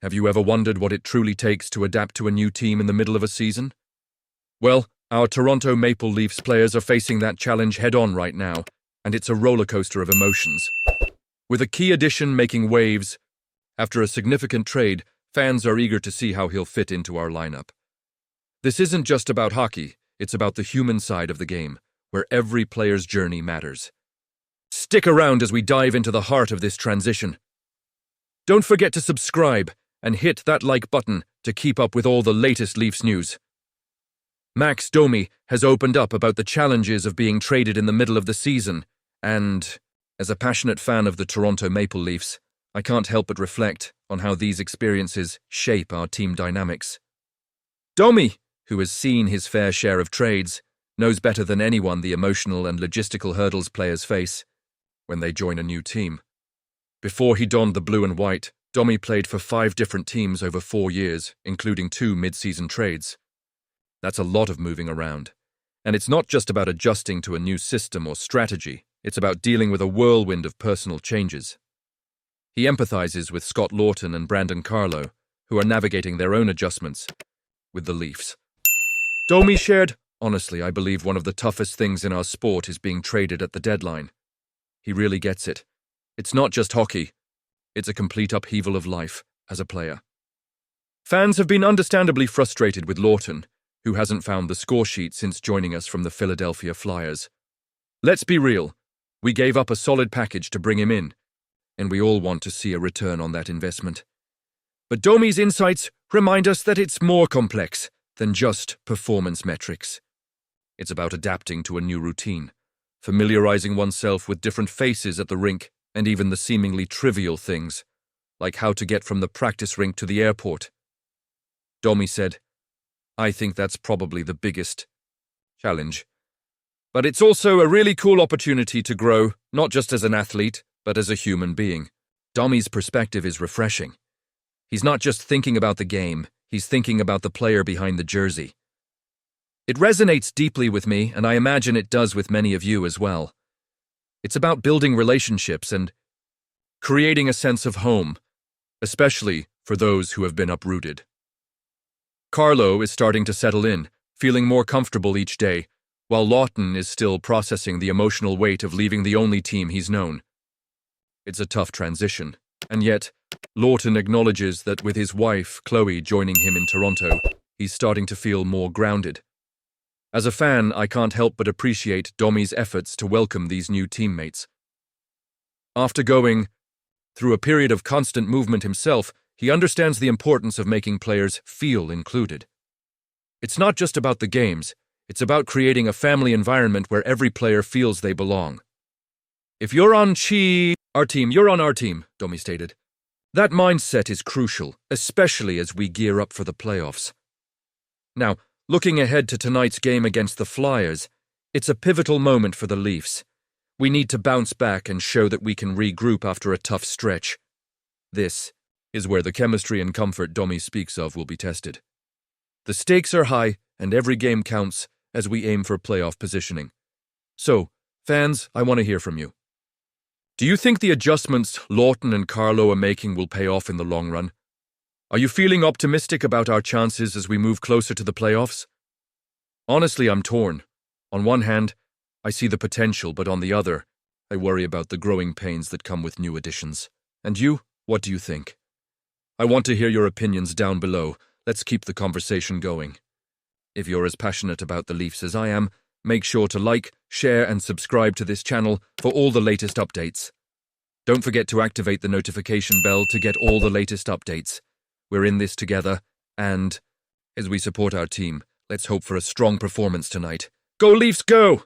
Have you ever wondered what it truly takes to adapt to a new team in the middle of a season? Well, our Toronto Maple Leafs players are facing that challenge head-on right now, and it's a roller coaster of emotions. With a key addition making waves, after a significant trade, fans are eager to see how he'll fit into our lineup. This isn't just about hockey, it's about the human side of the game, where every player's journey matters. Stick around as we dive into the heart of this transition. Don't forget to subscribe and hit that like button to keep up with all the latest Leafs news. Max Domi has opened up about the challenges of being traded in the middle of the season, and, as a passionate fan of the Toronto Maple Leafs, I can't help but reflect on how these experiences shape our team dynamics. Domi, who has seen his fair share of trades, knows better than anyone the emotional and logistical hurdles players face when they join a new team. Before he donned the blue and white, Domi played for 5 different teams over 4 years, including 2 mid-season trades. That's a lot of moving around. And it's not just about adjusting to a new system or strategy, it's about dealing with a whirlwind of personal changes. He empathizes with Scott Laughton and Brandon Carlo, who are navigating their own adjustments with the Leafs. Domi shared, "Honestly, I believe one of the toughest things in our sport is being traded at the deadline." He really gets it. It's not just hockey. It's a complete upheaval of life as a player. Fans have been understandably frustrated with Laughton, who hasn't found the score sheet since joining us from the Philadelphia Flyers. Let's be real. We gave up a solid package to bring him in, and we all want to see a return on that investment. But Domi's insights remind us that it's more complex than just performance metrics. It's about adapting to a new routine, familiarizing oneself with different faces at the rink, and even the seemingly trivial things, like how to get from the practice rink to the airport. Domi said, "I think that's probably the biggest challenge. But it's also a really cool opportunity to grow, not just as an athlete, but as a human being." Domi's perspective is refreshing. He's not just thinking about the game, he's thinking about the player behind the jersey. It resonates deeply with me, and I imagine it does with many of you as well. It's about building relationships and creating a sense of home, especially for those who have been uprooted. Carlo is starting to settle in, feeling more comfortable each day, while Laughton is still processing the emotional weight of leaving the only team he's known. It's a tough transition, and yet, Laughton acknowledges that with his wife, Chloe, joining him in Toronto, he's starting to feel more grounded. As a fan, I can't help but appreciate Domi's efforts to welcome these new teammates. After going through a period of constant movement himself, he understands the importance of making players feel included. It's not just about the games, it's about creating a family environment where every player feels they belong. "If you're on our team, you're on our team," Domi stated. That mindset is crucial, especially as we gear up for the playoffs. Now, looking ahead to tonight's game against the Flyers, it's a pivotal moment for the Leafs. We need to bounce back and show that we can regroup after a tough stretch. This is where the chemistry and comfort Domi speaks of will be tested. The stakes are high, and every game counts as we aim for playoff positioning. So, fans, I want to hear from you. Do you think the adjustments Laughton and Carlo are making will pay off in the long run? Are you feeling optimistic about our chances as we move closer to the playoffs? Honestly, I'm torn. On one hand, I see the potential, but on the other, I worry about the growing pains that come with new additions. And you, what do you think? I want to hear your opinions down below. Let's keep the conversation going. If you're as passionate about the Leafs as I am, make sure to like, share, and subscribe to this channel for all the latest updates. Don't forget to activate the notification bell to get all the latest updates. We're in this together, and as we support our team, let's hope for a strong performance tonight. Go Leafs, go!